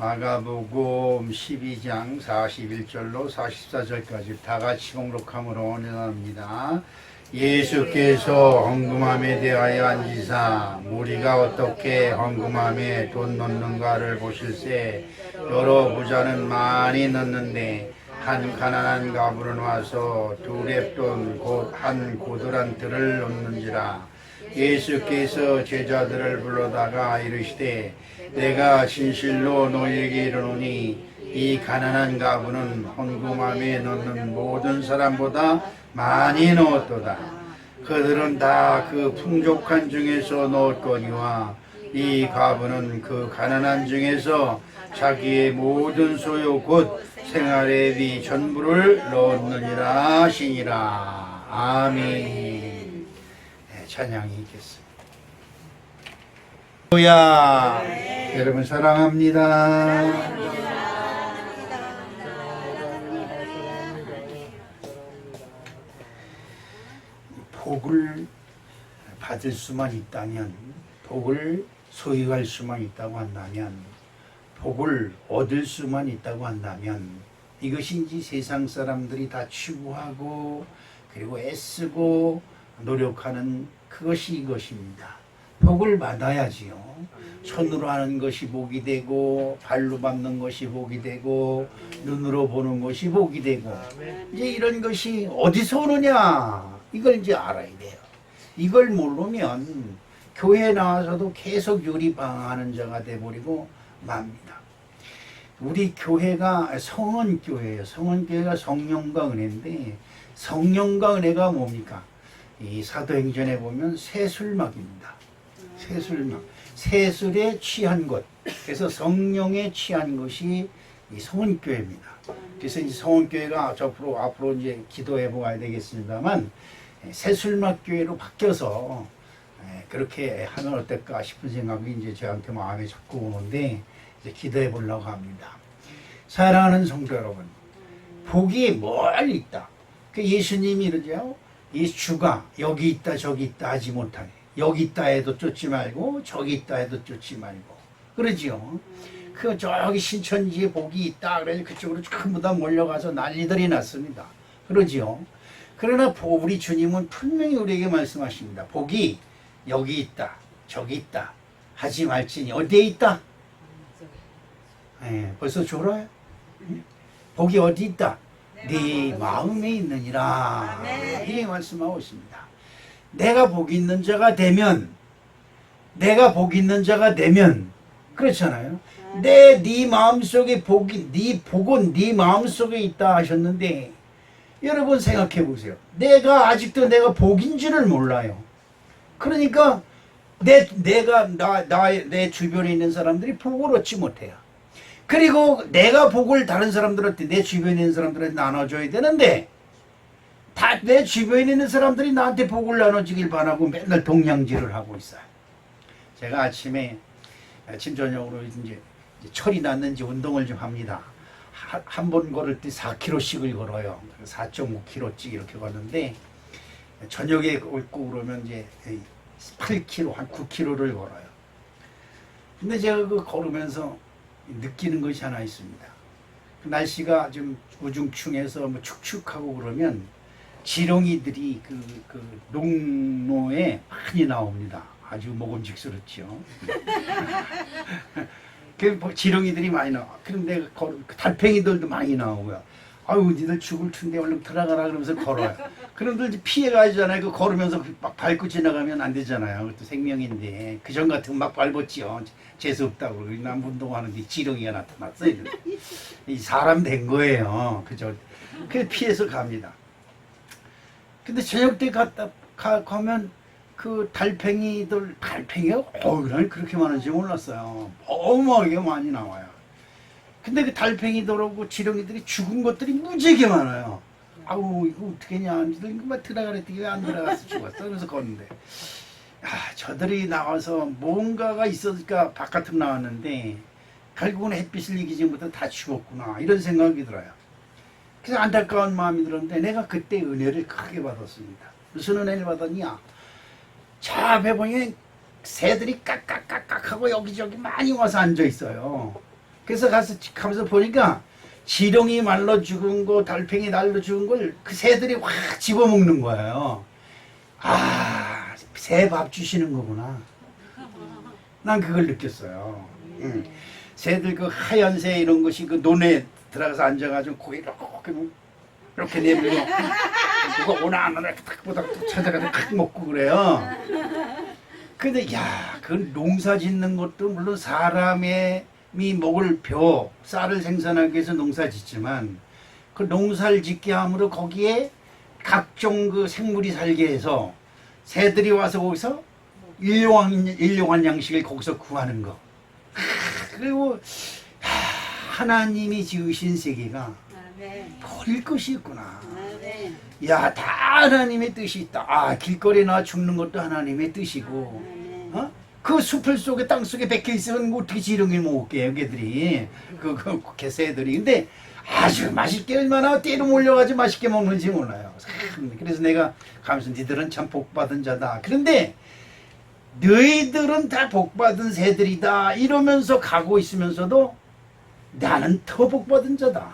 마가복음 12장 41절로 44절까지 다 같이 봉독함으로 언행합니다. 예수께서 헌금함에 대하여 앉으사 무리가 어떻게 헌금함에 돈 넣는가를 보실세 여러 부자는 많이 넣는데 한 가난한 가부는 와서 두 렙돈 곧 한 고들한 들을 넣는지라. 예수께서 제자들을 불러다가 이르시되 내가 진실로 너희에게 이르노니 이 가난한 가부는 헌금함에 넣는 모든 사람보다 많이 넣었도다. 그들은 다 그 풍족한 중에서 넣었거니와 이 가부는 그 가난한 중에서 자기의 모든 소유 곧 생활의 비 전부를 넣었느니라 하시니라. 아멘. 찬양이 있겠습니다. 할렐루야. 여러분 사랑합니다. 복을 받을 수만 있다면, 복을 소유할 수만 있다고 한다면, 복을 얻을 수만 있다고 한다면 이것이 이제 세상 사람들이 다 추구하고 그리고 애쓰고 노력하는 그것이 이것입니다. 복을 받아야지요. 손으로 하는 것이 복이 되고 발로 밟는 것이 복이 되고 눈으로 보는 것이 복이 되고 이제 이런 것이 어디서 오느냐 이걸 이제 알아야 돼요. 이걸 모르면 교회에 나와서도 계속 유리방황하는 자가 돼버리고 맙니다. 우리 교회가 성언교회예요. 성언교회가 성령과 은혜인데 성령과 은혜가 뭡니까? 이 사도행전에 보면 세술막입니다. 세술막. 세술에 취한 것. 그래서 성령에 취한 것이 이 성언교회입니다. 그래서 이 성언교회가 앞으로 이제 기도해 보아야 되겠습니다만 세술막 교회로 바뀌어서 그렇게 하면 어떨까 싶은 생각이 이제 저한테 마음에 자꾸 오는데 이제 기도해 보려고 합니다. 사랑하는 성도 여러분, 복이 멀리 있다. 그 예수님이 이러죠. 이 주가 여기 있다 저기 있다 하지 못하게 여기 있다 해도 쫓지 말고 저기 있다 해도 쫓지 말고 그러지요. 그 저기 신천지에 복이 있다 그래서 그쪽으로 전부 다 몰려가서 난리들이 났습니다. 그러지요. 그러나 우리 주님은 분명히 우리에게 말씀하십니다. 복이 여기 있다 저기 있다 하지 말지니 어디에 있다? 벌써 졸아요. 복이 어디 있다? 네 마음에 있느니라. 이렇게 말씀하고 있습니다. 내가 복 있는 자가 되면 그렇잖아요. 네 마음속에 네 복은 네 마음속에 있다 하셨는데 여러분 생각해 보세요. 아직도 내가 복인 줄을 몰라요. 그러니까 내 주변에 있는 사람들이 복을 얻지 못해요. 그리고 내가 복을 다른 사람들한테 내 주변에 있는 사람들한테 나눠줘야 되는데 다 내 주변에 있는 사람들이 나한테 복을 나눠주길 바라고 맨날 동냥질을 하고 있어요. 제가 아침 저녁으로 이제 철이 났는지 운동을 좀 합니다. 한 번 걸을 때 4km씩을 걸어요. 4.5km씩 이렇게 걷는데 저녁에 걷고 그러면 이제 8km, 한 9km를 걸어요. 근데 제가 그 걸으면서 느끼는 것이 하나 있습니다. 날씨가 좀 우중충해서 뭐 축축하고 그러면 지렁이들이 그 농로에 많이 나옵니다. 아주 먹음직스럽죠. 그 지렁이들이 많이 나와. 그런데 달팽이들도 많이 나오고요. 아유, 니들 죽을 텐데 얼른 들어가라 그러면서 걸어요. 그런데 이제 피해가잖아요. 그 걸으면서 막 밟고 지나가면 안 되잖아요. 그것도 생명인데. 그전 같으면 막 밟았지요. 재수없다고. 남운동하는데 지렁이가 나타났어요. 이 사람 된 거예요. 그죠? 그래서 피해서 갑니다. 근데 저녁 때 가면 그 달팽이가 난 그렇게 많은지 몰랐어요. 어마어마하게 많이 나와요. 근데 그 달팽이들하고 지렁이들이 죽은 것들이 무지하게 많아요. 아우 이거 어떻게 하냐. 이거 들어가랬더니 왜 안 들어가서 죽었어. 그래서 걷는데 저들이 나와서 뭔가가 있었으니까 바깥으로 나왔는데 결국은 햇빛을 이기지부터 다 죽었구나 이런 생각이 들어요. 그래서 안타까운 마음이 들었는데 내가 그때 은혜를 크게 받았습니다. 무슨 은혜를 받았냐. 저 앞에 보니 새들이 깍깍깍깍 하고 여기저기 많이 와서 앉아 있어요. 그래서 가서 보니까 지렁이 말라 죽은 거, 달팽이 날려 죽은 걸 그 새들이 확 집어먹는 거예요. 아, 새 밥 주시는 거구나. 난 그걸 느꼈어요. 새들 그 하얀 새 이런 것이 그 논에 들어가서 앉아가지고 고기 이렇게 내밀고 누가 오나 안 오나 이렇게 탁 보다 찾아가서 탁 먹고 그래요. 근데 야, 그 농사 짓는 것도 물론 사람이 먹을 벼, 쌀을 생산하기 위해서 농사 짓지만 그 농사를 짓게 함으로 거기에 각종 그 생물이 살게 해서 새들이 와서 거기서 일용한 양식을 거기서 구하는 거. 그리고 하나님이 지으신 세계가 버릴 것이 있구나. 야, 다 하나님의 뜻이 있다. 아, 길거리에 나와 죽는 것도 하나님의 뜻이고, 어? 그 숲을 속에 땅 속에 박혀 있으면 어떻게 지렁이를 먹을게, 여기들이 그 개새들이. 근데 아주 맛있게 얼마나 때로 몰려가지고 맛있게 먹는지 몰라요. 그래서 내가 가면서 니들은 참 복받은 자다. 그런데 너희들은 다 복받은 새들이다 이러면서 가고 있으면서도 나는 더 복받은 자다.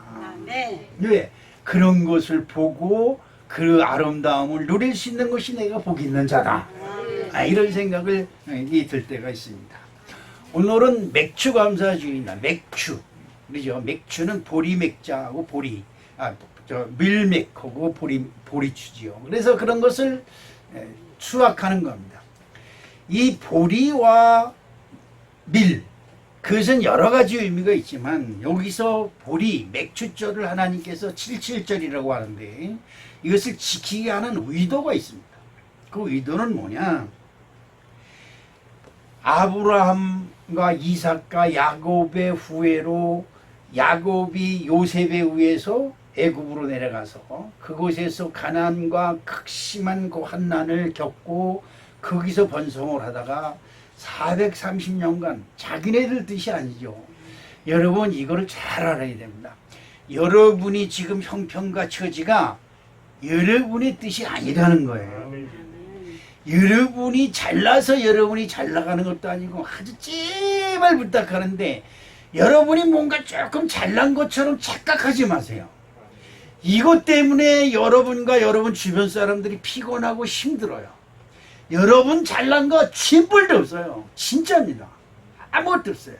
왜? 그런 것을 보고 그 아름다움을 누릴 수 있는 것이 내가 복 있는 자다. 이런 생각을 들 때가 있습니다. 오늘은 맥주 감사주의입니다. 맥주. 그죠? 맥주는 보리맥자하고 밀맥하고 보리주지요. 그래서 그런 것을 수확하는 겁니다. 이 보리와 밀, 그것은 여러 가지 의미가 있지만 여기서 보리, 맥주절을 하나님께서 77절이라고 하는데 이것을 지키게 하는 의도가 있습니다. 그 의도는 뭐냐? 아브라함과 이삭과 야곱의 후예로 야곱이 요셉에 의해서 애굽으로 내려가서 그곳에서 가난과 극심한 그 환난을 겪고 거기서 번성을 하다가 430년간 자기네들 뜻이 아니죠. 여러분 이거를 잘 알아야 됩니다. 여러분이 지금 형편과 처지가 여러분의 뜻이 아니라는 거예요. 여러분이 잘나서 여러분이 잘 나가는 것도 아니고 아주 제발 부탁하는데 여러분이 뭔가 조금 잘난 것처럼 착각하지 마세요. 이것 때문에 여러분과 여러분 주변 사람들이 피곤하고 힘들어요. 여러분 잘난 거 진뿔도 없어요. 진짜입니다. 아무것도 없어요.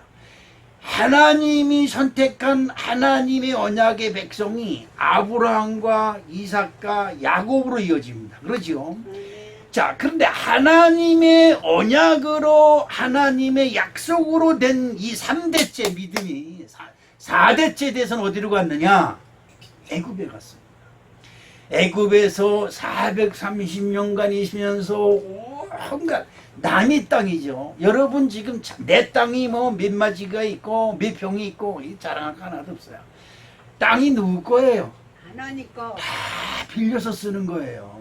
하나님이 선택한 하나님의 언약의 백성이 아브라함과 이삭과 야곱으로 이어집니다. 그러죠? 자, 그런데 하나님의 언약으로 하나님의 약속으로 된 이 3대째 믿음이 4대째 돼서는 어디로 갔느냐? 애굽에 갔습니다. 애굽에서 430년간 있으면서 온갖 남의 땅이죠. 여러분 지금 내 땅이 뭐 몇 마지가 있고 몇 평이 있고 자랑할 거 하나도 없어요. 땅이 누구 거예요? 하나님 거. 다 빌려서 쓰는 거예요.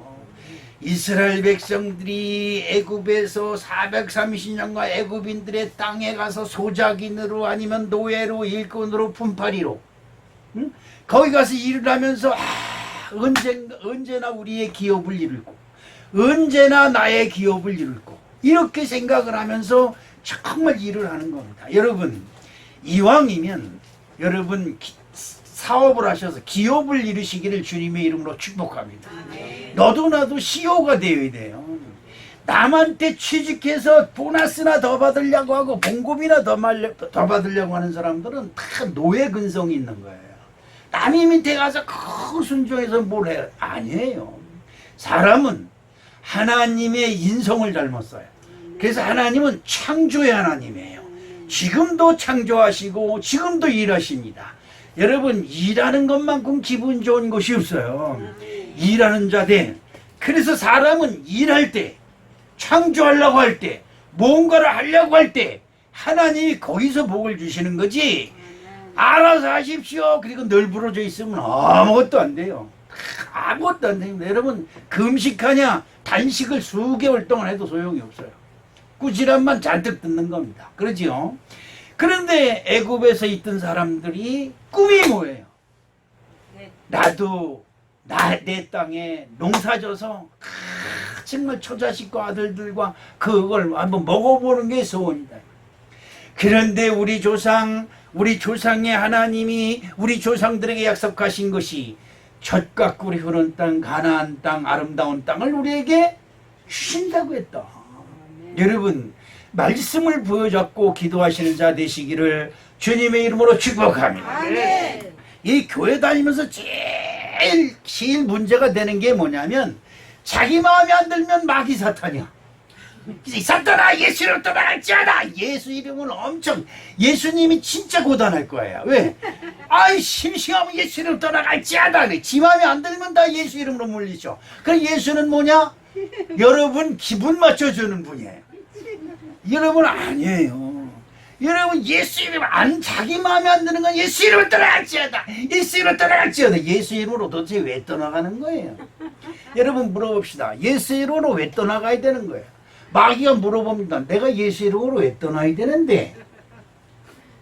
이스라엘 백성들이 애굽에서 430년간 애굽인들의 땅에 가서 소작인으로 아니면 노예로 일꾼으로 분파리로 거기 가서 일을 하면서 언제나 우리의 기업을 이룰고 언제나 나의 기업을 이룰고 이렇게 생각을 하면서 정말 일을 하는 겁니다. 여러분 이왕이면 여러분 사업을 하셔서 기업을 이루시기를 주님의 이름으로 축복합니다. 너도 나도 CEO가 되어야 돼요. 남한테 취직해서 보너스나 더 받으려고 하고 봉급이나 더 받으려고 하는 사람들은 다 노예 근성이 있는 거예요. 남이 밑에 가서 큰 순종해서 뭘 해요? 아니에요. 사람은 하나님의 인성을 닮았어요. 그래서 하나님은 창조의 하나님이에요. 지금도 창조하시고 지금도 일하십니다. 여러분 일하는 것만큼 기분 좋은 것이 없어요. 일하는 자들. 그래서 사람은 일할 때 창조하려고 할 때 뭔가를 하려고 할 때 하나님이 거기서 복을 주시는 거지 알아서 하십시오 그리고 늘 부러져 있으면 아무것도 안 돼요. 아무것도 안 됩니다. 여러분 금식하냐 단식을 수개월 동안 해도 소용이 없어요. 꾸지람만 잔뜩 듣는 겁니다. 그러지요? 그런데 애굽에서 있던 사람들이 꿈이 뭐예요? 나도 내 땅에 농사져서 정말 처자식과 아들들과 그걸 한번 먹어보는 게 소원이다. 그런데 우리 조상의 하나님이 우리 조상들에게 약속하신 것이 젖과 꿀이 흐르는 땅, 가나안 땅, 아름다운 땅을 우리에게 주신다고 했다. 여러분, 말씀을 부여잡고 기도하시는 자 되시기를 주님의 이름으로 축복합니다. 이 교회 다니면서 제일 문제가 되는 게 뭐냐면 자기 마음에 안 들면 마귀 사탄이야. 사탄아, 예수 이름으로 떠나갈지어다. 예수 이름은 엄청, 예수님이 진짜 고단할 거예요. 왜? 아이, 심심하면 예수 이름으로 떠나갈지어다. 지 마음에 안 들면 다 예수 이름으로 물리죠. 그럼 예수는 뭐냐? 여러분 기분 맞춰주는 분이에요. 여러분 아니에요. 여러분 예수 이름 자기 마음에 안 드는 건 예수 이름으로 떠나갈지어다. 예수 이름으로 떠나갈지어다. 예수 이름으로 도대체 왜 떠나가는 거예요? 여러분 물어봅시다. 예수 이름으로 왜 떠나가야 되는 거예요? 마귀가 물어봅니다. 내가 예수 이름으로 왜 떠나야 되는데?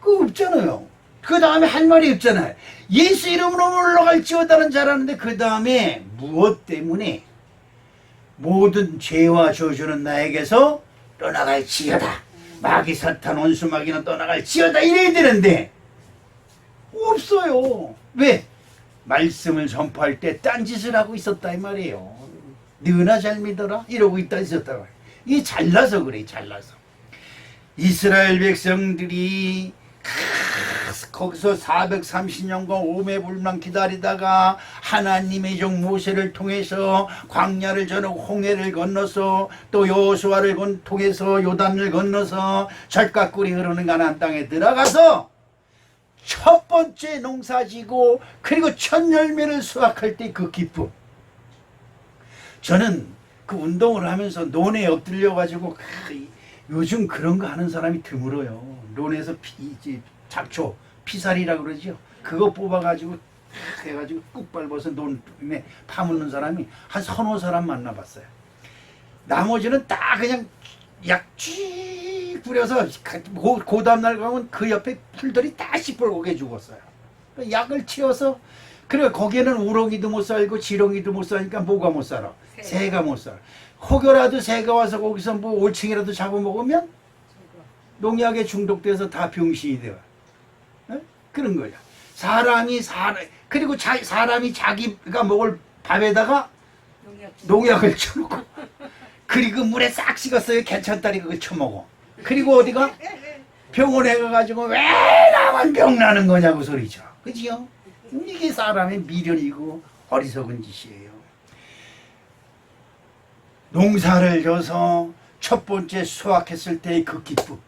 그거 없잖아요. 그 다음에 할 말이 없잖아요. 예수 이름으로 물러갈지어다는 잘하는데 그 다음에 무엇 때문에 모든 죄와 저주는 나에게서 떠나갈지어다. 마귀 사탄 원수 마귀는 떠나갈지어다 이래야 되는데 없어요. 왜? 말씀을 전파할 때 딴짓을 하고 있었다 이 말이에요. 너나 잘 믿어라 이러고 있었다. 이게 잘나서 그래. 잘나서 이스라엘 백성들이 거기서 430년간 오매불망 기다리다가 하나님의 종 모세를 통해서 광야를 저는 홍해를 건너서 또 여호수아를 통해서 요단을 건너서 젖과 꿀이 흐르는 가나안 땅에 들어가서 첫 번째 농사지고 그리고 첫 열매를 수확할 때 그 기쁨. 저는 그 운동을 하면서 논에 엎드려 가지고 요즘 그런 거 하는 사람이 드물어요. 논에서 잡초 피살이라고 그러죠. 그거 뽑아가지고 해가지고 꾹 밟아서 논에 파묻는 사람이 한 서너 사람 만나봤어요. 나머지는 다 그냥 약쥐 뿌려서 그 다음날 가면 그 옆에 풀들이 다 시뻘겋게 죽었어요. 약을 치워서 그래 거기에는 우럭이도 못 살고 지렁이도 못 사니까 뭐가 못 살아? 새가 못 살아. 혹여라도 새가 와서 거기서 뭐 올챙이라도 잡아먹으면 농약에 중독돼서 다 병신이 돼요. 그런 거야. 그리고 사람이 자기가 먹을 밥에다가 농약을 쳐놓고 그리고 물에 싹 식었어요. 괜찮다니 그거 쳐먹어. 그리고 어디가 병원에 가가지고 왜 나만 병나는 거냐고 소리죠. 그지요? 이게 사람의 미련이고 어리석은 짓이에요. 농사를 져서 첫 번째 수확했을 때의 그 기쁨.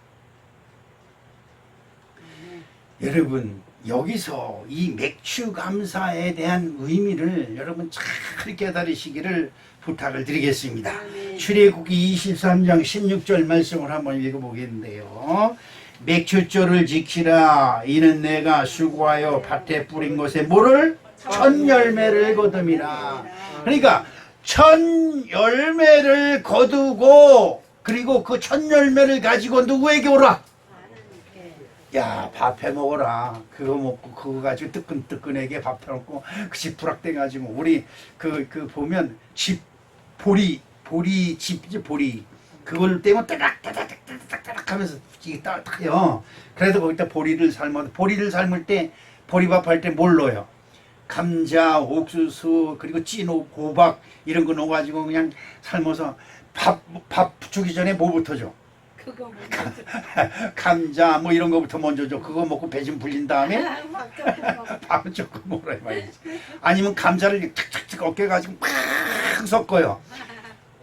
여러분 여기서 이 맥주 감사에 대한 의미를 여러분 잘 깨달으시기를 부탁을 드리겠습니다. 출애굽기 23장 16절 말씀을 한번 읽어보겠는데요. 맥주조를 지키라. 이는 내가 수고하여 밭에 뿌린 것에 뭐를? 첫 열매를 거둠이라. 그러니까 첫 열매를 거두고 그리고 그 첫 열매를 가지고 누구에게 오라? 야, 밥 해 먹어라. 그거 먹고 그거 가지고 뜨끈뜨끈하게 밥 해 먹고 그 지푸락대 가지고 우리 그 보면 집 보리 집이지 보리 그걸 떼면 따닥따닥따닥따닥 하면서 이게 따뜻해요. 그래서 거기다 보리를 삶을 때 보리밥 할 때 뭘 넣어요? 감자, 옥수수 그리고 찐 호박 이런 거 넣어가지고 그냥 삶아서 밥 주기 전에 뭐부터 줘? 감자 뭐 이런 거부터 먼저 줘. 그거 먹고 배 좀 불린 다음에 밥은 조금 먹으라 말이지. 아니면 감자를 탁탁탁 어깨 가지고 팍 섞어요.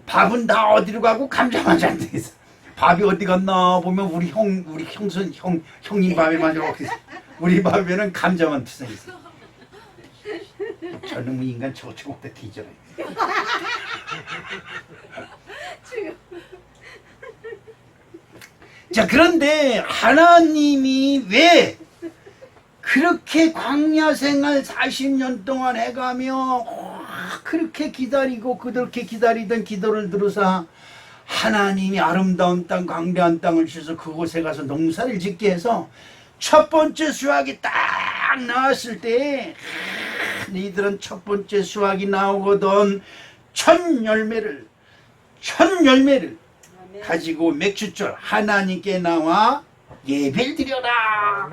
밥은 다 어디로 가고 감자만 잔뜩 있어. 밥이 어디 갔나 보면 우리 형님 밥에만 이렇게 우리 밥에는 감자만 투성 있어. 저놈 인간 저쪽 먹다 뒤져요. 자, 그런데 하나님이 왜 그렇게 광야 생활 40년 동안 해가며 그렇게 기다리고 그렇게 기다리던 기도를 들으사 하나님이 아름다운 땅 광대한 땅을 주셔서 그곳에 가서 농사를 짓게 해서 첫 번째 수확이 딱 나왔을 때 너희들은 첫 번째 수확이 나오거든 첫 열매를 가지고 맥주절 하나님께 나와 예배를 드려라.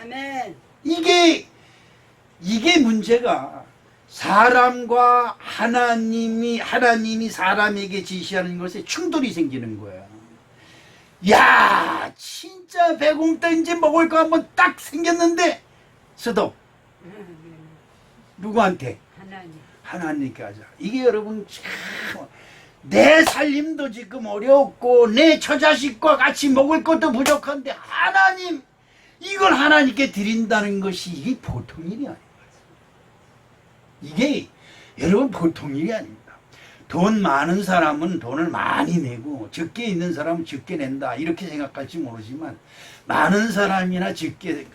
아멘. 이게 문제가 사람과 하나님이 사람에게 지시하는 것에 충돌이 생기는 거야. 야, 진짜 배고프다 먹을 거 한번 딱 생겼는데 스톱. 누구한테? 하나님께 하자. 이게 여러분 참, 내 살림도 지금 어렵고 내 처자식과 같이 먹을 것도 부족한데 하나님, 이걸 하나님께 드린다는 것이 이게 보통 일이 아닙니다. 이게 여러분 보통 일이 아닙니다. 돈 많은 사람은 돈을 많이 내고 적게 있는 사람은 적게 낸다 이렇게 생각할지 모르지만, 많은 사람이나 적게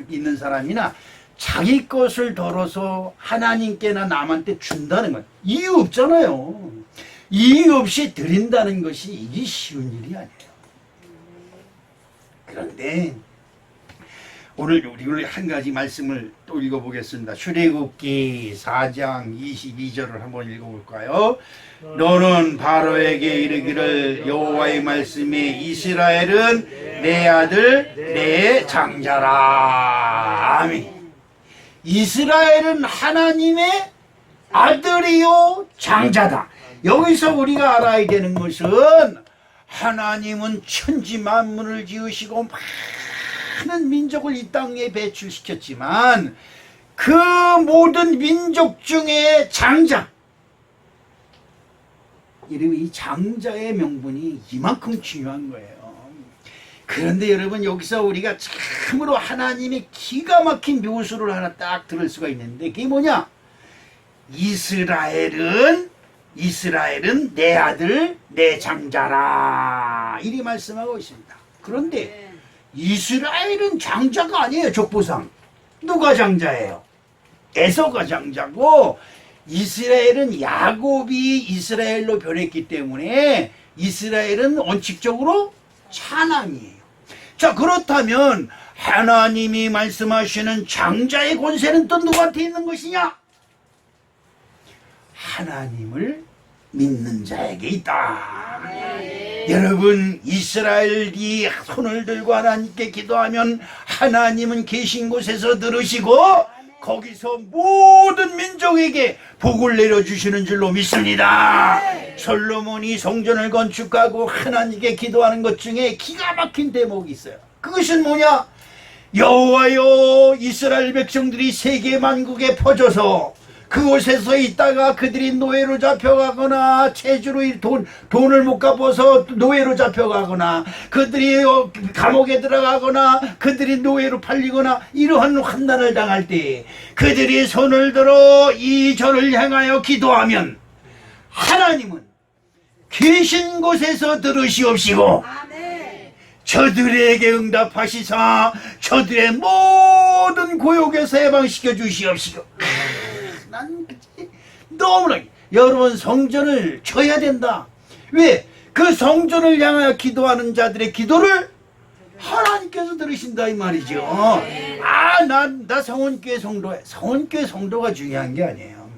있는 사람이나 자기 것을 덜어서 하나님께나 남한테 준다는 건 이유 없잖아요. 이유 없이 드린다는 것이 이게 쉬운 일이 아니에요. 그런데 오늘 우리 한 가지 말씀을 또 읽어보겠습니다. 출애굽기 4장 22절을 한번 읽어볼까요? 너는 바로에게 이르기를 여호와의 말씀에 이스라엘은 내 아들 내 장자라. 아멘. 이스라엘은 하나님의 아들이요 장자다. 여기서 우리가 알아야 되는 것은 하나님은 천지 만물을 지으시고 많은 민족을 이 땅에 배출시켰지만 그 모든 민족 중에 장자, 이름이 이 장자의 명분이 이만큼 중요한 거예요. 그런데 여러분, 여기서 우리가 참으로 하나님의 기가 막힌 묘수를 하나 딱 들을 수가 있는데, 그게 뭐냐? 이스라엘은 내 아들 내 장자라, 이리 말씀하고 있습니다. 그런데 이스라엘은 장자가 아니에요. 족보상 누가 장자예요? 에서가 장자고, 이스라엘은 야곱이 이스라엘로 변했기 때문에 이스라엘은 원칙적으로 차남이에요. 자, 그렇다면 하나님이 말씀하시는 장자의 권세는 또 누구한테 있는 것이냐? 하나님을 믿는 자에게 있다. 여러분, 이스라엘이 손을 들고 하나님께 기도하면 하나님은 계신 곳에서 들으시고 거기서 모든 민족에게 복을 내려주시는 줄로 믿습니다. 솔로몬이 성전을 건축하고 하나님께 기도하는 것 중에 기가 막힌 대목이 있어요. 그것은 뭐냐? 여호와여, 이스라엘 백성들이 세계 만국에 퍼져서 그곳에서 있다가 그들이 노예로 잡혀가거나 체주로 돈을 못 갚아서 노예로 잡혀가거나 그들이 감옥에 들어가거나 그들이 노예로 팔리거나 이러한 환난을 당할 때 그들이 손을 들어 이 절을 향하여 기도하면 하나님은 계신 곳에서 들으시옵시고 저들에게 응답하시사 저들의 모든 고역에서 해방시켜 주시옵시고. 난 너무나, 여러분, 성전을 쳐야 된다. 왜? 그 성전을 향하여 기도하는 자들의 기도를 하나님께서 들으신다 이 말이죠. 나 성원교회 성도야. 성원교회 성도가 중요한 게 아니에요.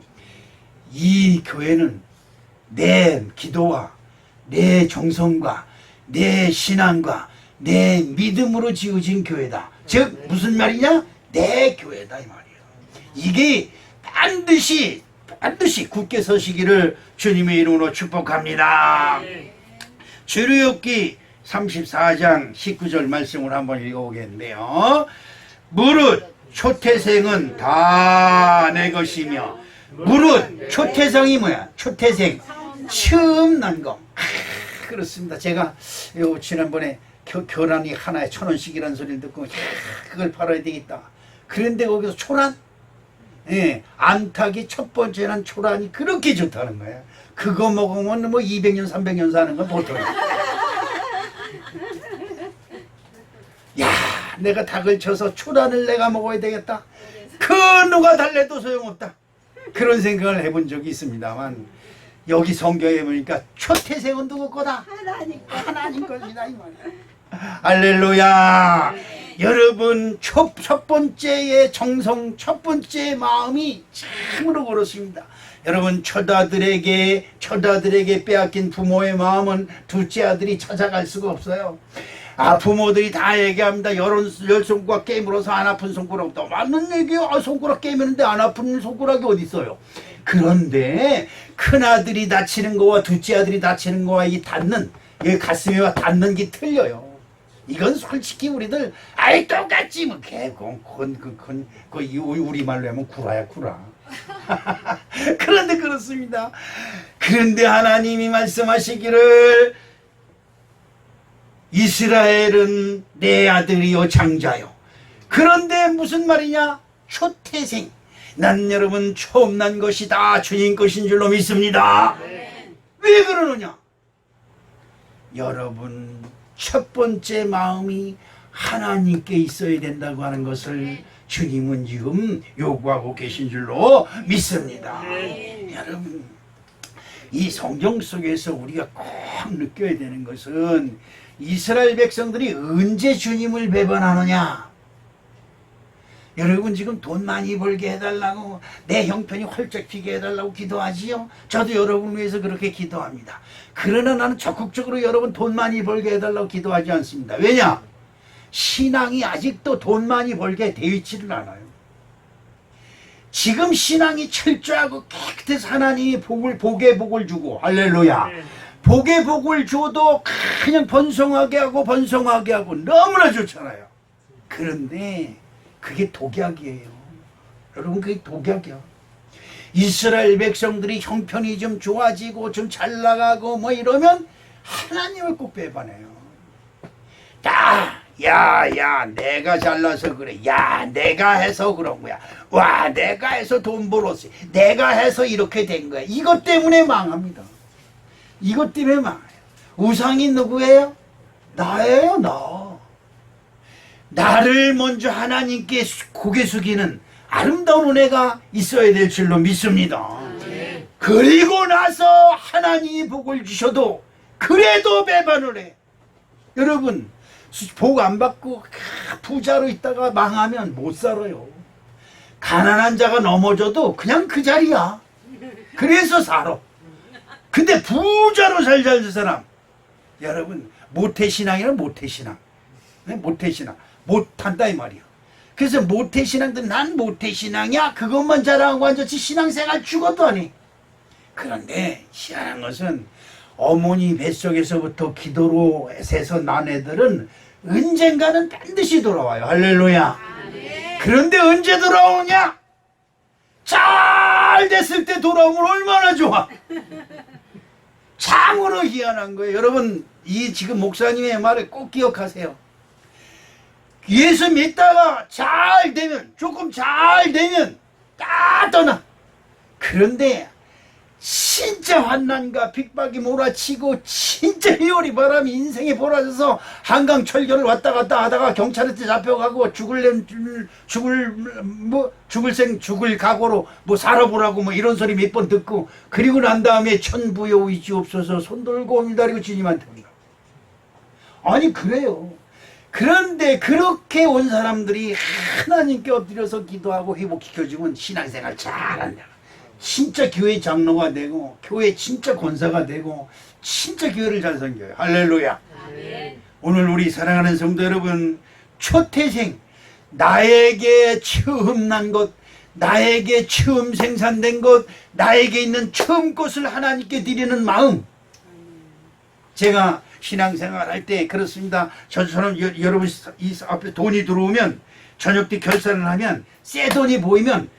이 교회는 내 기도와 내 정성과 내 신앙과 내 믿음으로 지어진 교회다. 즉 무슨 말이냐? 내 교회다 이 말이에요. 이게 반드시 굳게 서시기를 주님의 이름으로 축복합니다. 출애굽기 34장 19절 말씀을 한번 읽어보겠는데요. 무릇 초태생은 다 내 것이며, 무릇 초태생이 뭐야? 초태생, 처음 난 거. 그렇습니다. 제가 지난번에 교란이 하나에 1,000원씩이라는 소리를 듣고 그걸 팔아야 되겠다. 그런데 거기서 초란? 예, 암탉이 첫 번째는 초란이 그렇게 좋다는 거야. 그거 먹으면 뭐 200년 300년 사는 건 보통이야. 야, 내가 닭을 쳐서 초란을 내가 먹어야 되겠다. 그 누가 달래도 소용없다. 그런 생각을 해본 적이 있습니다만, 여기 성경에 보니까 초태생은 누구 거다? 하나님 것이다 이 말이야. 할렐루야. 여러분, 첫 번째의 정성, 첫 번째의 마음이 참으로 그렇습니다. 여러분, 처자들에게 빼앗긴 부모의 마음은 둘째 아들이 찾아갈 수가 없어요. 부모들이 다 얘기합니다. 열 손가락 깨물어서 안 아픈 손가락 없다. 맞는 얘기요. 손가락 깨미는데 안 아픈 손가락이 어디 있어요. 그런데 큰아들이 다치는 거와 둘째 아들이 다치는 거와 이 닿는, 이 가슴에 닿는 게 틀려요. 이건 솔직히 우리들 아이 똑같지 뭐 우리말로 하면 구라야 구라. 그런데 그렇습니다. 그런데 하나님이 말씀하시기를 이스라엘은 내 아들이요 장자요. 그런데 무슨 말이냐? 초태생. 난 여러분 처음 난 것이다 주님 것인 줄로 믿습니다. 왜 그러느냐? 여러분 첫 번째 마음이 하나님께 있어야 된다고 하는 것을 주님은 지금 요구하고 계신 줄로 믿습니다. 여러분 이 성경 속에서 우리가 꼭 느껴야 되는 것은 이스라엘 백성들이 언제 주님을 배반하느냐? 여러분 지금 돈 많이 벌게 해달라고 내 형편이 활짝 피게 해달라고 기도하지요. 저도 여러분을 위해서 그렇게 기도합니다. 그러나 나는 적극적으로 여러분 돈 많이 벌게 해달라고 기도하지 않습니다. 왜냐? 신앙이 아직도 돈 많이 벌게 되어 있지를 않아요. 지금 신앙이 철저하고 깨끗해서 하나님이 복의 복을 주고 할렐루야. 복의 복을 줘도 그냥 번성하게 하고 너무나 좋잖아요. 그런데 그게 독약이에요. 여러분 그게 독약이야. 이스라엘 백성들이 형편이 좀 좋아지고 좀 잘 나가고 뭐 이러면 하나님을 꼭 배반해요. 야 내가 잘나서 그래. 야 내가 해서 그런 거야. 와 내가 해서 돈 벌었어. 내가 해서 이렇게 된 거야. 이것 때문에 망합니다. 이것 때문에 망해요. 우상이 누구예요? 나예요. 나를 먼저 하나님께 고개 숙이는 아름다운 은혜가 있어야 될 줄로 믿습니다. 그리고 나서 하나님이 복을 주셔도 그래도 배반을 해. 여러분 복 안 받고 부자로 있다가 망하면 못 살아요. 가난한 자가 넘어져도 그냥 그 자리야. 그래서 살아. 근데 부자로 살자는 사람, 여러분 모태신앙이란 모태신앙. 못한다 이 말이야. 그래서 모태신앙들 난 모태신앙이야 그것만 자랑하고 앉았지 신앙생활 죽어도 안 해. 그런데 희한한 것은 어머니 뱃속에서부터 기도로 새서 난 애들은 언젠가는 반드시 돌아와요. 할렐루야. 그런데 언제 돌아오냐? 잘 됐을 때 돌아오면 얼마나 좋아. 참으로 희한한 거예요. 여러분 이 지금 목사님의 말을 꼭 기억하세요. 예수 믿다가 잘 되면 조금 잘 되면 다 떠나. 그런데 진짜 환난과 핍박이 몰아치고 진짜 희열이 바람이 인생에 몰아져서 한강 철교를 왔다 갔다 하다가 경찰한테 잡혀가고 죽을 각오로 뭐 살아보라고 뭐 이런 소리 몇 번 듣고 그리고 난 다음에 천부여 의지없어서 손 들고 기다리고 주님한테 온다. 아니 그래요. 그런데 그렇게 온 사람들이 하나님께 엎드려서 기도하고 회복시켜주면 신앙생활 잘한다. 진짜 교회 장로가 되고 교회 진짜 권사가 되고 진짜 교회를 잘 섬겨요. 할렐루야. 아멘. 오늘 우리 사랑하는 성도 여러분, 초태생, 나에게 처음 난 것, 나에게 처음 생산된 것, 나에게 있는 처음 것을 하나님께 드리는 마음. 제가 신앙생활 할 때 그렇습니다. 저처럼 여러분 이 앞에 돈이 들어오면 저녁 때 결산을 하면 새 돈이 보이면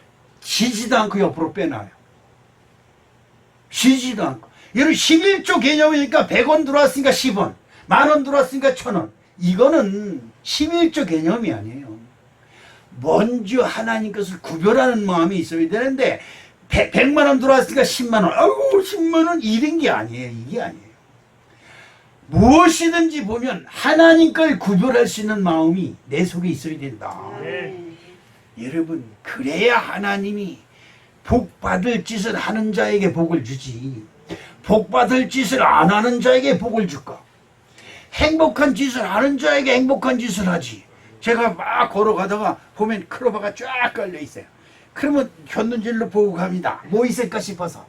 쉬지도 않고 옆으로 빼놔요. 쉬지도 않고. 여러분 11조 개념이니까 100원 들어왔으니까 10원, 만원 들어왔으니까 1000원. 이거는 11조 개념이 아니에요. 먼저 하나님 것을 구별하는 마음이 있어야 되는데 100만원 들어왔으니까 10만원. 아이고 10만원 이런 게 아니에요. 이게 아니에요. 무엇이든지 보면 하나님 걸 구별할 수 있는 마음이 내 속에 있어야 된다. 여러분 그래야 하나님이 복받을 짓을 하는 자에게 복을 주지 복받을 짓을 안 하는 자에게 복을 줄까? 행복한 짓을 하는 자에게 행복한 짓을 하지. 제가 막 걸어가다가 보면 클로버가 쫙 깔려 있어요. 그러면 곁눈질로 보고 갑니다. 뭐 있을까 싶어서.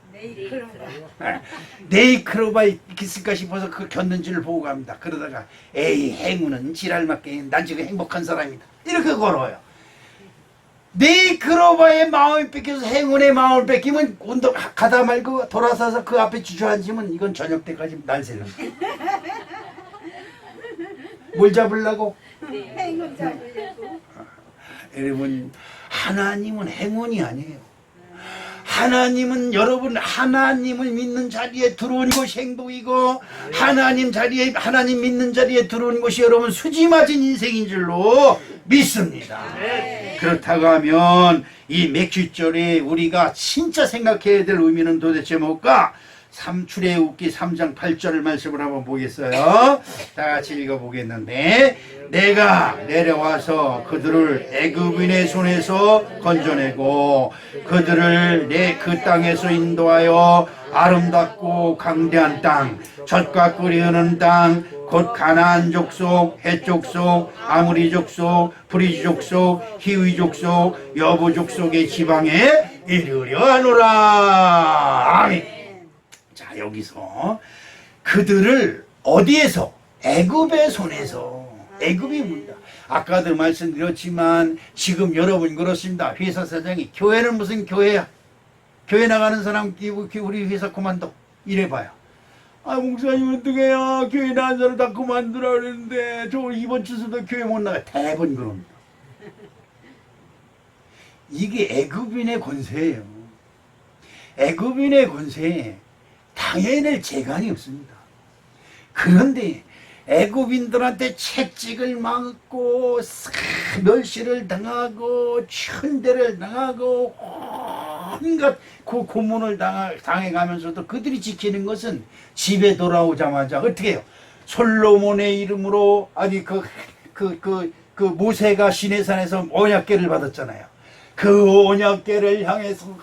네이클로바 있을까 싶어서 그 겼는지를 보고 갑니다. 그러다가 에이 행운은 지랄맞게 난 지금 행복한 사람이다 이렇게 걸어요. 네이클로바의 마음이 뺏겨서 행운의 마음을 뺏기면 운동 가다 말고 돌아서서 그 앞에 주저앉으면 이건 저녁 때까지 난세는 뭘 잡으려고? 행운 잡으려고. 여러분 하나님은 행운이 아니에요. 하나님은 여러분 하나님을 믿는 자리에 들어온 것이 행복이고 하나님 믿는 자리에 들어온 것이 여러분 수지 맞은 인생인 줄로 믿습니다. 그렇다고 하면 이 맥주절에 우리가 진짜 생각해야 될 의미는 도대체 뭘까? 출애굽기 3장 8절 말씀을 한번 보겠어요. 다 같이 읽어보겠는데 내가 내려와서 그들을 애굽인의 손에서 건져내고 그들을 내 그 땅에서 인도하여 아름답고 강대한 땅 젖과 꿀이 흐르는 땅 곧 가나안 족속, 헷 족속, 아무리 족속, 브리지 족속, 히위 족속, 여부 족속의 지방에 이르려 하노라. 아멘. 자 여기서 그들을 어디에서? 애굽의 손에서. 애굽이 뭡니다. 아까도 말씀드렸지만 지금 여러분 그렇습니다. 회사 사장이 교회는 무슨 교회야? 교회 나가는 사람 우리 회사 그만둬 이래봐요. 아 목사님 어떡해요? 교회 나가는 사람 다 그만두라 그러는데 저 이번 주서도 교회 못 나가. 대부분 그럽니다. 이게 애굽인의 권세예요. 애굽인의 권세에 당해낼 재간이 없습니다. 그런데 애굽인들한테 채찍을 맞고 멸시를 당하고 천대를 당하고 온갖 그 고문을 당해가면서도 그들이 지키는 것은 집에 돌아오자마자 어떻게 해요? 솔로몬의 이름으로 아니 그 모세가 시내산에서 언약궤를 받았잖아요. 그 언약궤를 향해서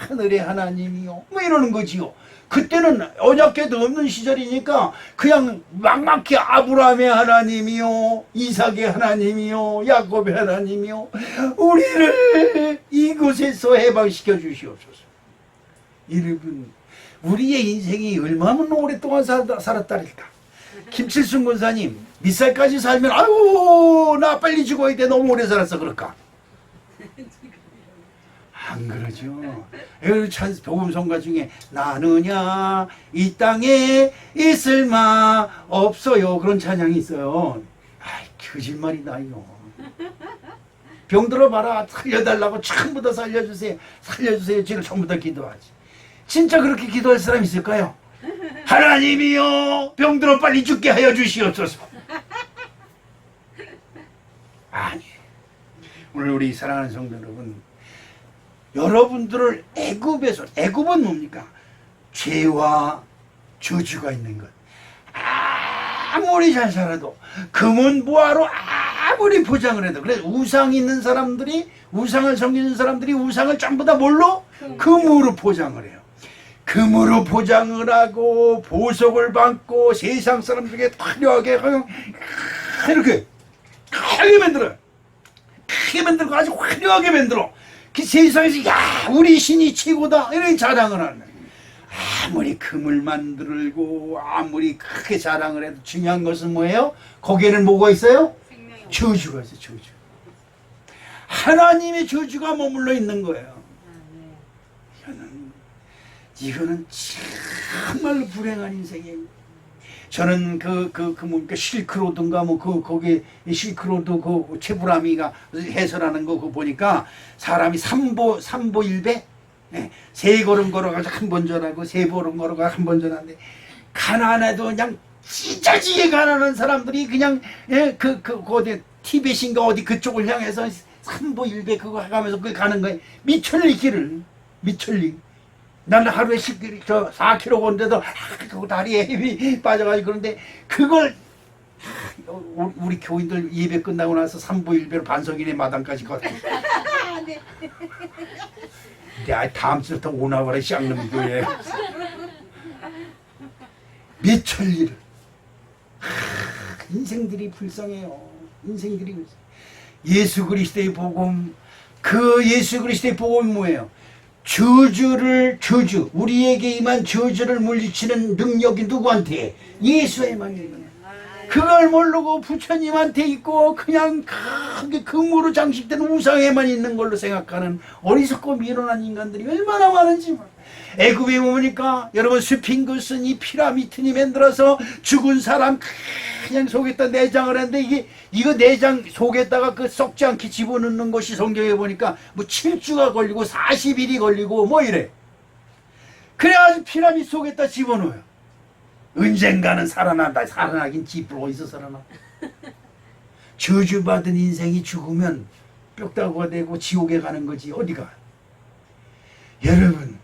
하늘의 하나님이요 뭐 이러는 거지요. 그때는 언약궤도 없는 시절이니까 그냥 막막히 아브라함의 하나님이요 이삭의 하나님이요 야곱의 하나님이요 우리를 이곳에서 해방시켜 주시옵소서. 여러분 우리의 인생이 얼마나 오랫동안 살았다니까. 김칠순 권사님 몇 살까지 살면 아유 나 빨리 죽어야 돼 너무 오래 살았어 그럴까? 안 그러죠. 찬스 복음성가 중에 나느냐 이 땅에 있을 마 없어요 그런 찬양이 있어요. 아이 거짓말이다 이거. 병들어 봐라 살려달라고 전부 다 살려주세요 살려주세요 지금 전부 다 기도하지. 진짜 그렇게 기도할 사람 있을까요? 하나님이여 병들어 빨리 죽게 하여 주시옵소서. 아니 오늘 우리 사랑하는 성도 여러분 여러분들을 애굽에서 애굽은 뭡니까? 죄와 저주가 있는 것. 아무리 잘 살아도 금은보화로 아무리 포장을 해도 그래서 우상 있는 사람들이 우상을 섬기는 사람들이 우상을 전부 다 뭘로? 금으로 포장을 해요. 금으로 포장을 하고 보석을 받고 세상 사람들에게 화려하게 이렇게 크게 만들어요. 크게 만들고 아주 화려하게 만들어. 그 세상에서 야 우리 신이 최고다 이렇게 자랑을 하는. 아무리 금을 만들고 아무리 크게 자랑을 해도 중요한 것은 뭐예요? 거기에는 뭐가 있어요? 저주가 있어요. 저주. 하나님의 저주가 머물러 있는 거예요. 이거는 정말로 불행한 인생이에요. 저는 뭡니까 실크로드인가 거기 실크로드 그 최불암이가 해설하는 거 그거 보니까 사람이 삼보일배 세 걸음 걸어가지고 한 번 전하고 세 걸음 걸어가 한 번 전하는데 가난해도 그냥 찢어지게 가난한 사람들이 그냥 어디 티벳인가 어디 그쪽을 향해서 삼보일배 그거 해가면서 그 가는 거예요. 미천리 길을 미천리. 나는 하루에 4km 걷는데도 그 다리에 힘이 빠져가지고 그런데 그걸 우리 교인들 예배 끝나고 나서 삼보일배로 반석이네 마당까지 걷고 근데 다음 주부터 오나봐라 쌍놈 교회 미천리를 인생들이 불쌍해요. 인생들이 불쌍해요. 예수 그리스도의 복음 그 예수 그리스도의 복음이 뭐예요? 저주, 우리에게 임한 저주를 물리치는 능력이 누구한테? 예수에만 있는 거예요. 그걸 모르고 부처님한테 있고 그냥 크게 금으로 장식된 우상에만 있는 걸로 생각하는 어리석고 미련한 인간들이 얼마나 많은지. 애굽에 보니까 여러분 스핑크스는 이 피라미드니 만들어서 죽은 사람 그냥 속에다 내장을 했는데 이거 내장 속에다가 그 썩지 않게 집어넣는 것이 성경에 보니까 뭐 7주가 걸리고 40일이 걸리고 뭐 이래. 그래가지고 피라미드 속에다 집어넣어요. 언젠가는 살아난다. 살아나긴 집을 어디서 살아나. 저주받은 인생이 죽으면 뼈다구가 되고 지옥에 가는 거지 어디가. 여러분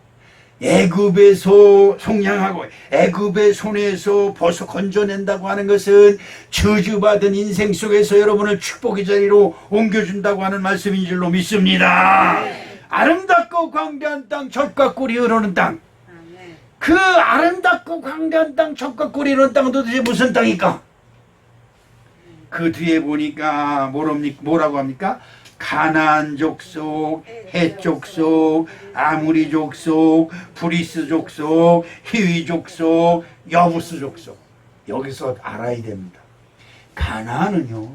애굽에서 속량하고 애굽의 손에서 벗어 건져낸다고 하는 것은 저주받은 인생 속에서 여러분을 축복의 자리로 옮겨준다고 하는 말씀인 줄로 믿습니다. 아름답고 광대한 땅 젖과 꿀이 흐르는 땅. 그 아름답고 광대한 땅 젖과 꿀이 흐르는 땅은 도대체 무슨 땅일까? 그 뒤에 보니까 뭐라고 합니까? 가나안 족속, 헷 족속, 아무리 족속, 브리스 족속, 히위 족속, 여부스 족속. 여기서 알아야 됩니다. 가나안은요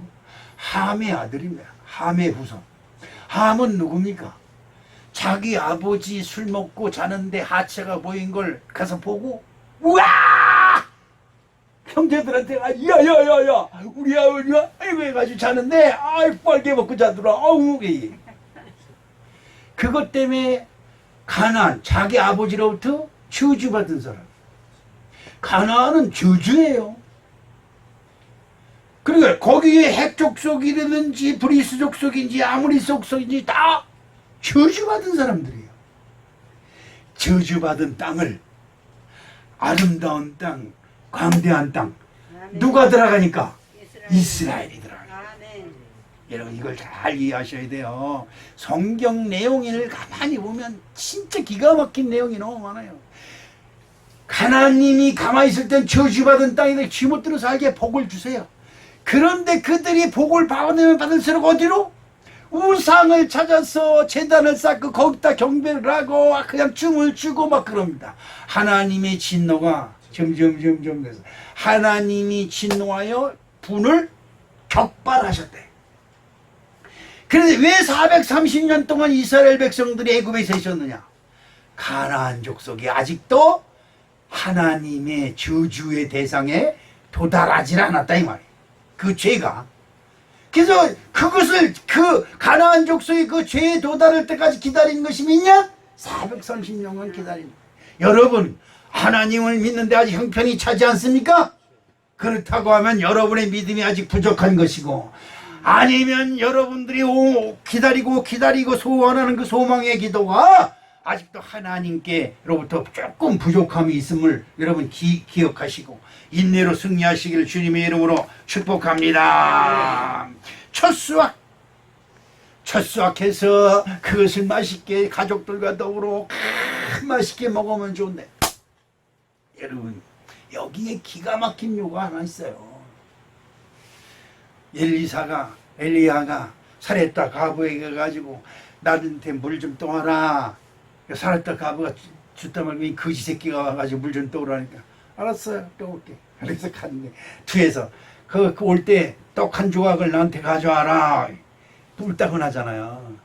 함의 아들입니다. 함의 후손. 함은 누굽니까? 자기 아버지 술 먹고 자는데 하체가 보인 걸 가서 보고 우와! 형제들한테 야야야야 우리 아버지가 아이고 해가지고 자는데 아이 빨개 먹고 자더라. 어우 그것 때문에 가나안 자기 아버지로부터 저주받은 사람. 가나안은 저주예요. 그러니까 거기에 헷 족속이라든지 브리스 족속인지 아무리 족속인지 다 저주받은 사람들이에요. 저주받은 땅을 아름다운 땅 광대한 땅 누가 들어가니까? 이스라엘이 들어가요. 여러분 이걸 잘 이해하셔야 돼요. 성경 내용을 가만히 보면 진짜 기가 막힌 내용이 너무 많아요. 하나님이 가만히 있을 땐 저주받은 땅인데 쥐못들어 살게 복을 주세요. 그런데 그들이 복을 받으면 받을수록 어디로? 우상을 찾아서 제단을 쌓고 거기다 경배를 하고 그냥 춤을 추고 막 그럽니다. 하나님의 진노가 점점 돼서 하나님이 진노하여 분을 격발하셨대. 그런데 왜 430년 동안 이스라엘 백성들이 애굽에서 있었느냐? 가나안 족속이 아직도 하나님의 저주의 대상에 도달하지 않았다 이 말이에요. 그 죄가. 그래서 그것을 그 가나안 족속이 그 죄에 도달할 때까지 기다린 것이 몇년? 430년간 기다린. 여러분 하나님을 믿는데 아직 형편이 차지 않습니까? 그렇다고 하면 여러분의 믿음이 아직 부족한 것이고 아니면 여러분들이 기다리고 소원하는 그 소망의 기도가 아직도 하나님께로부터 조금 부족함이 있음을 여러분 기억하시고 인내로 승리하시기를 주님의 이름으로 축복합니다. 첫 수확해서 그것을 맛있게 가족들과 더불어 맛있게 먹으면 좋네. 여러분 여기에 기가 막힌 요가 하나 있어요. 엘리야가 사렙다 과부에게 가가지고 나한테 물 좀 떠와라. 사렙다 과부가 줬다 말고 거지 새끼가 와가지고 물 좀 떠오라니까 알았어요 떠올게. 그래서 갔는데 뒤에서 그 올 때 떡 한 조각을 나한테 가져와라. 뿔따근하잖아요.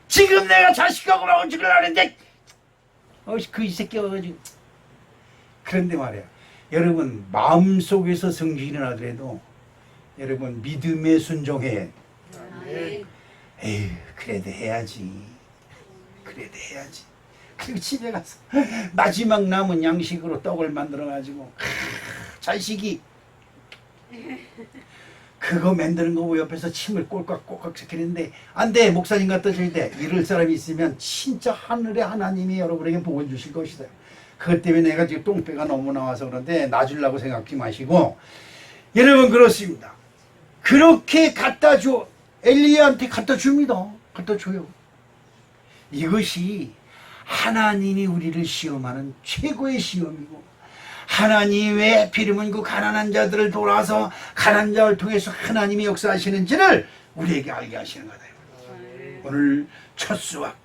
지금 내가 자식하고 나온 줄을 아는데 거지 새끼가 와가지고. 그런데 말이야 여러분 마음속에서 성질이 나더라도 여러분 믿음에 순종해. 에휴 그래도 해야지. 그리고 집에 가서 마지막 남은 양식으로 떡을 만들어 가지고 자식이 그거 만드는 거 보고 옆에서 침을 꼴깍꼴깍 삭히는데 안 돼 목사님 갖다 줘야 돼. 이럴 사람이 있으면 진짜 하늘의 하나님이 여러분에게 복을 주실 것이다. 그것 때문에 내가 지금 똥배가 너무 나와서 그런데 놔주려고 생각하지 마시고 여러분 그렇습니다. 그렇게 갖다 줘. 엘리야한테 갖다 줍니다. 갖다 줘요. 이것이 하나님이 우리를 시험하는 최고의 시험이고 하나님이 왜 하필이면 그 가난한 자들을 돌아서 가난한 자를 통해서 하나님이 역사하시는지를 우리에게 알게 하시는 거다. 오늘 첫 수확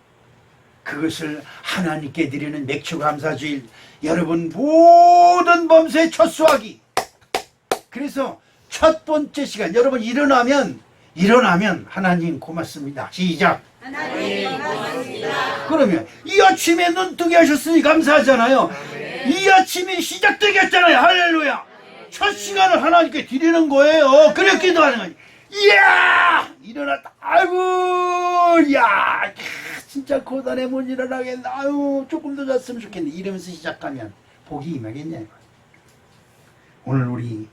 그것을 하나님께 드리는 맥주감사주일, 여러분 모든 범사의 첫 수확이. 그래서 첫 번째 시간, 여러분 일어나면 하나님 고맙습니다. 시작. 하나님 고맙습니다. 그러면 이 아침에 눈 뜨게 하셨으니 감사하잖아요. 이 아침이 시작되게 했잖아요. 할렐루야. 첫 시간을 하나님께 드리는 거예요. 그래 기도하는 거예요. 이야 일어났다. 아이고 야 진짜 고단해 못 일어나겠네. 아유 조금 더 잤으면 좋겠네. 이러면서 시작하면 복이 임하겠냐. 오늘 우리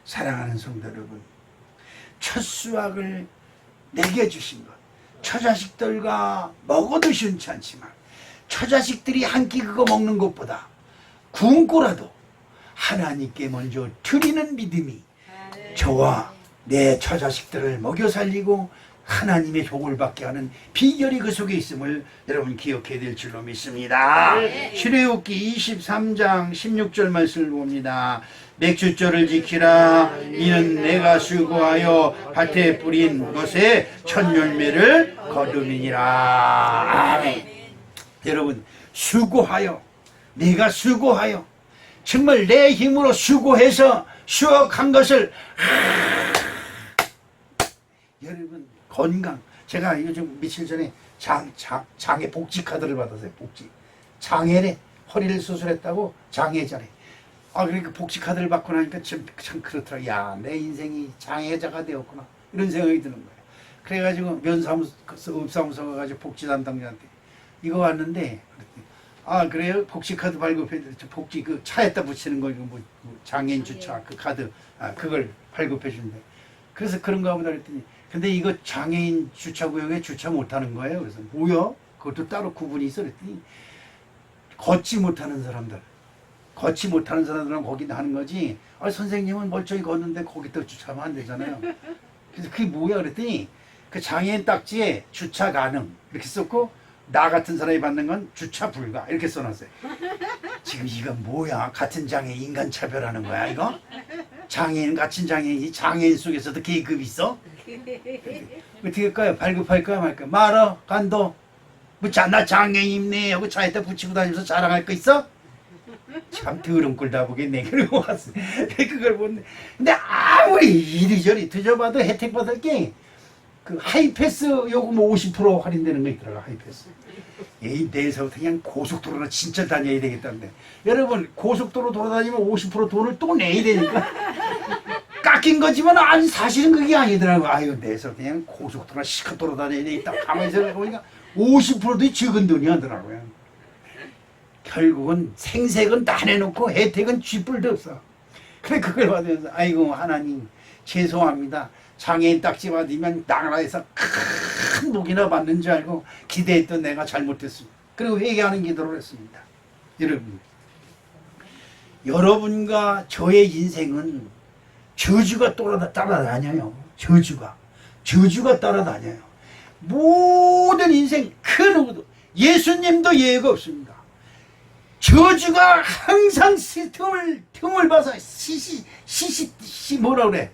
사랑하는 성도 여러분, 첫 수확을 내게 주신 것, 처자식들과 먹어도 시원치 않지만 처자식들이 한 끼 그거 먹는 것보다 굶고라도 하나님께 먼저 드리는 믿음이 저와 내 처자식들을 먹여 살리고 하나님의 복을 받게 하는 비결이 그 속에 있음을 여러분 기억해야 될 줄로 믿습니다. 출애굽기 23장 16절 말씀을 봅니다. 맥주절을 지키라. 이는 내가 수고하여 밭에 뿌린 것에 첫 열매를 거두리니라. 아멘. 여러분 수고하여, 내가 수고하여 정말 내 힘으로 수고해서 수확한 것을 여러분 건강, 제가 요즘 며칠 전에 장애 복지 카드를 받았어요. 복지 장애래, 허리를 수술했다고 장애자래. 그러니까 복지 카드를 받고 나니까 참 그렇더라. 야, 내 인생이 장애자가 되었구나 이런 생각이 드는 거예요. 그래가지고 면사무소 가가지고 복지 담당자한테 이거 왔는데, 그래요? 복지 카드 발급해, 복지 그 차에다 붙이는 거, 뭐 장애인 주차 그 카드, 그걸 발급해 준대. 그래서 그런가 보다 그랬더니, 근데 이거 장애인 주차구역에 주차 못하는 거예요. 그래서 뭐야? 그것도 따로 구분이 있어. 그랬더니 걷지 못하는 사람들은 거기다 하는 거지. 선생님은 멀쩡히 걷는데 거기다 주차하면 안 되잖아요. 그래서 그게 뭐야? 그랬더니 그 장애인 딱지에 주차 가능 이렇게 썼고, 나 같은 사람이 받는 건 주차 불가 이렇게 써놨어요. 지금 이건 뭐야? 같은 장애 인간 차별하는 거야 이거? 장애인 같은 장애인이 장애인 속에서도 계급이 있어? 어떻게 할까요? 발급할까요 말까요? 말어 간도 나 장애인이네 하고 차에다 붙이고 다니면서 자랑할 거 있어? 참 더러운 꼴 다 보겠네. 그러고 왔어. 그걸 보는데, 근데 아무리 이리저리 뒤져봐도 혜택 받을 게 그 하이패스 요금 50% 할인되는 거 있더라고. 하이패스. 내일서부터 그냥 고속도로나 진짜 다녀야 되겠다는데, 여러분 고속도로 돌아다니면 50% 돈을 또 내야 되니까 깎인 거지만 아니 사실은 그게 아니더라고. 내일서 그냥 고속도로나 시커 돌아다녀야 되겠다. 가만히 생각해보니까 50%도 적은 돈이 하더라고요. 결국은 생색은 다 내놓고 혜택은 쥐뿔도 없어. 그래 그걸 받으면서 아이고 하나님 죄송합니다. 장애인 딱지 받으면 나라에서 큰 복이나 받는 줄 알고 기대했던 내가 잘못했습니다. 그리고 회개하는 기도를 했습니다. 여러분과 저의 인생은 저주가 따라다녀요. 저주가 따라다녀요. 모든 인생 그 누구도, 예수님도 예외가 없습니다. 저주가 항상 틈을 봐서 뭐라 그래?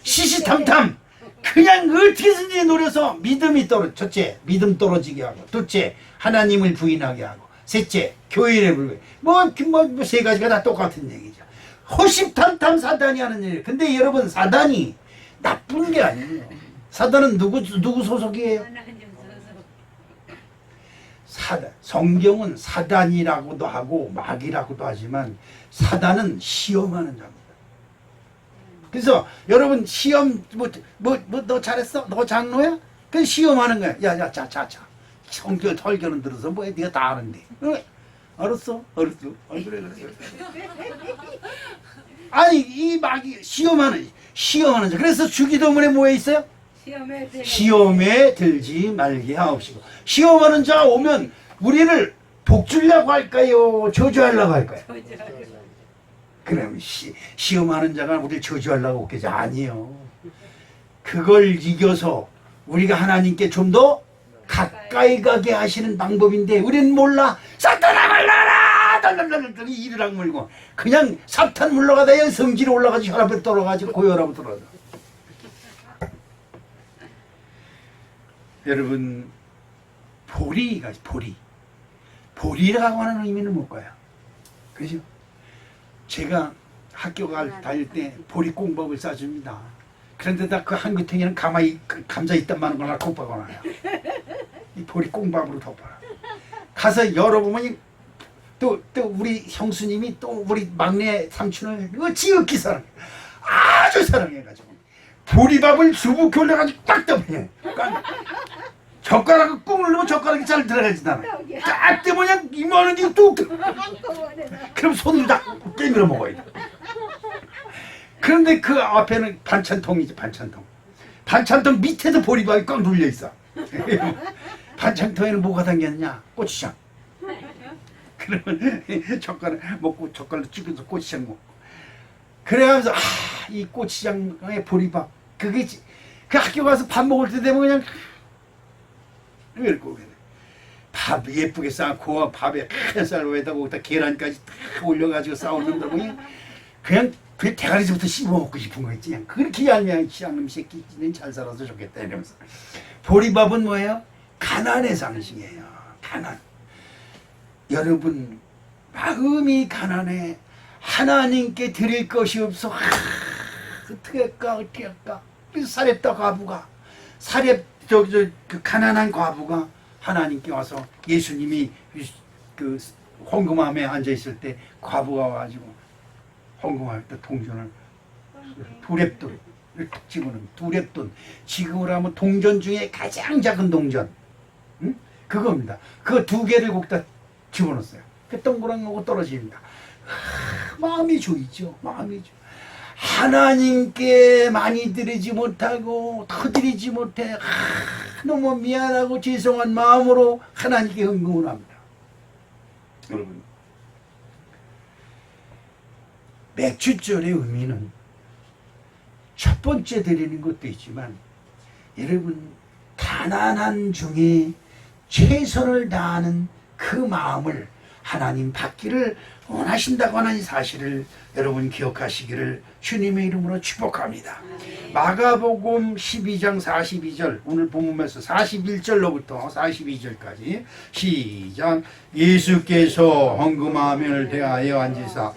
시시탐탐 그냥 어떻게든지 노려서 믿음이 첫째 믿음 떨어지게 하고, 둘째 하나님을 부인하게 하고, 셋째 교회를 불게. 뭐 세 가지가 다 똑같은 얘기죠. 호시탐탐 사단이 하는 일이에요. 근데 여러분 사단이 나쁜 게 아니에요. 사단은 누구 소속이에요? 성경은 사단이라고도 하고 마귀라고도 하지만 사단은 시험하는 자입니다. 그래서 여러분 시험 너 잘했어? 너 장로야? 그 시험하는 거야. 야 자. 성경 설교는 들어서 뭐야? 네가 다 아는데. 알았어. 그래. 아니 이 마귀 시험하는 자. 그래서 주기도문에 뭐에 있어요? 시험에 들지 말게 하옵시고. 시험하는 자가 오면 우리를 복 주려고 할까요? 저주하려고 할까요? 그럼 시험하는 자가 우리를 저주하려고 오겠지? 아니요. 그걸 이겨서 우리가 하나님께 좀 더 가까이 가게 하시는 방법인데 우리는 몰라. 사탄아 말라라! 달달달달 이를 악물고 그냥 사탄 물러가다 성질이 올라가지고 혈압이 떨어가지고 고혈압이 떨어져. 여러분 보리 보리라고 하는 의미는 뭘까요? 그죠? 제가 학교 다닐 때 보리꽁밥을 싸줍니다. 그런데다 그 한 귀퉁이는 감자 있단 말은 거나 곱하거나요. 이 보리꽁밥으로 덮어라. 가서 열어보면 또 우리 형수님이 또 우리 막내 삼촌을 지극히 사랑해. 아주 사랑해가지고 보리밥을 수북히 올려가지고 딱 덮어요. 젓가락을 꾹 누르면 젓가락이 잘 들어가지 않아. 딱 뜨면 이만한 게 뚝 들어. 그럼 손으로 딱 깨물어 먹어야 돼. 그런데 그 앞에는 반찬통이지, 반찬통. 반찬통 밑에도 보리밥이 꽉 눌려 있어. 반찬통에는 뭐가 담겼냐? 고추장. 그러면 젓가락 먹고 젓가락 찍어서 고추장 먹고. 그래가면서 이 고추장에 보리밥. 그게 그 학교 가서 밥 먹을 때 되면 그냥 이렇게 오게 돼. 밥 예쁘게 쌓고 밥에 큰 쌀 위에다 거기다 계란까지 딱 올려가지고 싸우는데 그냥 그 대가리부터 씹어 먹고 싶은 거 있지. 그렇게 얄미운 희양놈 새끼는 잘 살아서 좋겠다 이러면서. 보리밥은 뭐예요? 가난의 상징이에요. 가난. 여러분 마음이 가난해. 하나님께 드릴 것이 없어. 어떻게 할까 어떻게 할까. 그래서 사렙다 과부가 그 가난한 과부가 하나님께 와서 예수님이 그 헌금함에 앉아 있을 때 과부가 와가지고 헌금할 때 동전을 두렙돈을 탁 집어넣으면 두렙돈. 지금으로 하면 동전 중에 가장 작은 동전. 응? 그겁니다. 그 두 개를 거기다 집어넣었어요. 그 동그란 거고 떨어집니다. 마음이 조이죠. 마음이 조. 하나님께 많이 드리지 못하고 더 드리지 못해 너무 미안하고 죄송한 마음으로 하나님께 헌금을 합니다. 여러분 맥주절의 의미는 첫 번째 드리는 것도 있지만 여러분 가난한 중에 최선을 다하는 그 마음을 하나님 받기를 원하신다고 하는 사실을 여러분 기억하시기를 주님의 이름으로 축복합니다. 마가복음 12장 42절 오늘 본문에서 41절로부터 42절까지 시작. 예수께서 헌금함을 대하여 앉으사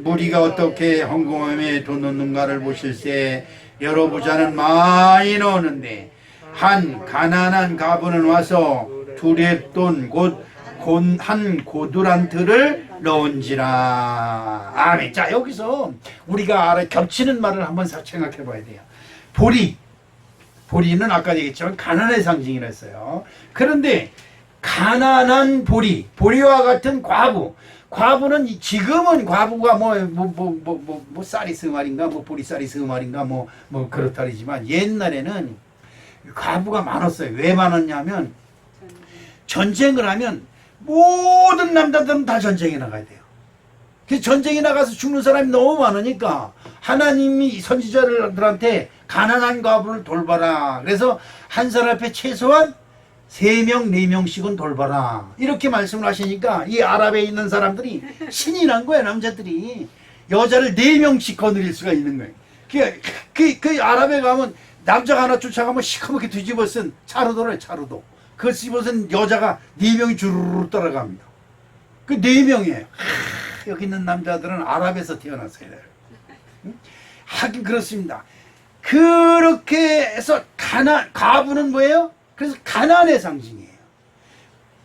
무리가 어떻게 헌금함에 돈 넣는가를 보실새 여러 부자는 많이 넣었는데 한 가난한 가부는 와서 두렙돈 곧 한 고두란트를 넣은지라. 아멘. 자, 여기서 우리가 겹치는 말을 한번 생각해 봐야 돼요. 보리는 아까 얘기했지만 가난의 상징이라 했어요. 그런데 가난한 보리와 같은 과부는 지금은 과부가 뭐 쌀이 스말인가 뭐 보리쌀이 스말인가 뭐 그렇다리지만 옛날에는 과부가 많았어요. 왜 많았냐면 전쟁을 하면 모든 남자들은 다 전쟁에 나가야 돼요. 그래서 전쟁에 나가서 죽는 사람이 너무 많으니까 하나님이 선지자들한테 가난한 과부를 돌봐라. 그래서 한 사람 앞에 최소한 3명, 4명씩은 돌봐라. 이렇게 말씀을 하시니까 이 아랍에 있는 사람들이 신이 난 거예요. 남자들이. 여자를 4명씩 거느릴 수가 있는 거예요. 그 아랍에 가면 남자가 하나 쫓아가면 시커멓게 뒤집어 쓴 차르도래 차르도. 그 집어선 여자가 4명이 주르르 따라갑니다. 그 4명이에요. 여기 있는 남자들은 아랍에서 태어났어요. 하긴 그렇습니다. 그렇게 해서 가부는 뭐예요? 그래서 가난의 상징이에요.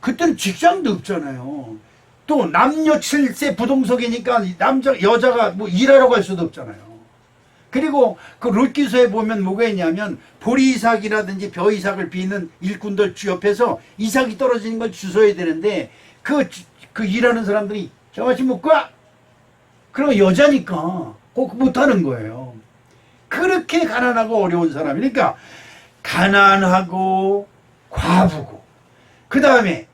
그때는 직장도 없잖아요. 또 남녀 7세 부동석이니까 여자가 뭐 일하러 갈 수도 없잖아요. 그리고 그 롯기서에 보면 뭐가 있냐면 보리이삭이라든지 벼이삭을 비는 일꾼들 옆에서 이삭이 떨어지는 걸 주워야 되는데 그 일하는 사람들이 저같이 못 가? 그러면 여자니까 꼭 못하는 거예요. 그렇게 가난하고 어려운 사람이니까 가난하고 과부고 그 다음에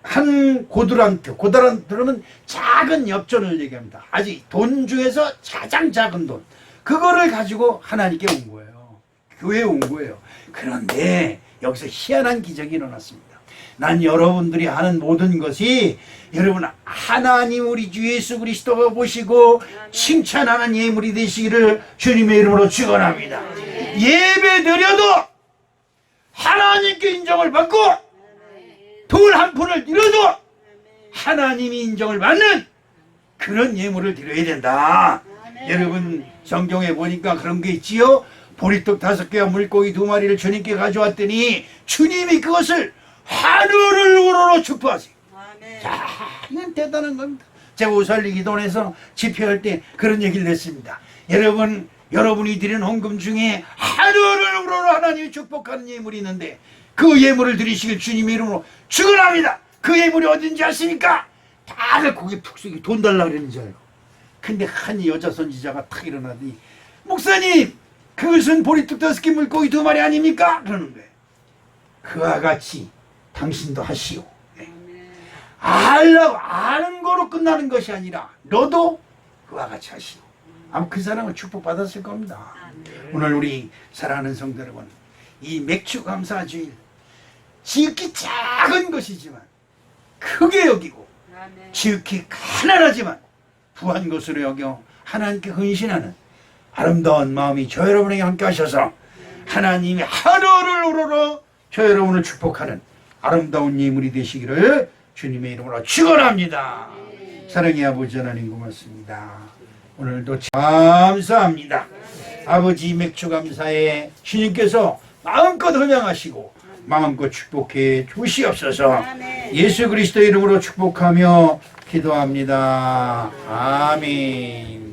한 고드란트는 작은 엽전을 얘기합니다. 아직 돈 중에서 가장 작은 돈. 그거를 가지고 하나님께 온 거예요. 교회에 온 거예요. 그런데 여기서 희한한 기적이 일어났습니다. 난 여러분들이 하는 모든 것이 여러분 하나님 우리 주 예수 그리스도가 보시고 칭찬하는 예물이 되시기를 주님의 이름으로 축원합니다. 예배 드려도 하나님께 인정을 받고 돌 한 푼을 잃어도 하나님이 인정을 받는 그런 예물을 드려야 된다. 여러분 성경에 보니까 그런 게 있지요. 보리떡 5개와 물고기 2마리를 주님께 가져왔더니 주님이 그것을 하늘을 우러러 축복하세요. 자, 이건 대단한 겁니다. 제가 오살리기도원에서 집회할 때 그런 얘기를 했습니다. 여러분, 여러분이 드리는 헌금 중에 하늘을 우러러 하나님이 축복하는 예물이 있는데 그 예물을 드리시길 주님의 이름으로 축원합니다. 그 예물이 어딘지 아십니까? 다들 고개 푹 숙이고 돈 달라 그러는 줄 알고. 근데 한 여자 선지자가 탁 일어나더니 목사님, 그것은 보리떡 5개 물고기 2마리 아닙니까? 그러는 거예요. 그와 같이 당신도 하시오. 네. 알라고 아는 거로 끝나는 것이 아니라 너도 그와 같이 하시오. 아마 그 사람은 축복받았을 겁니다. 오늘 우리 사랑하는 성도 여러분, 이 맥주감사주일 지극히 작은 것이지만 크게 여기고 지극히 가난하지만 부한 것으로 여겨 하나님께 헌신하는 아름다운 마음이 저 여러분에게 함께 하셔서 하나님이 하늘을 우러러 저 여러분을 축복하는 아름다운 예물이 되시기를 주님의 이름으로 축원합니다. 사랑의 아버지 하나님 고맙습니다. 오늘도 감사합니다. 아버지 맥주감사에 주님께서 마음껏 헌양하시고 마음껏 축복해 주시옵소서. 예수 그리스도 이름으로 축복하며 기도합니다. 아멘.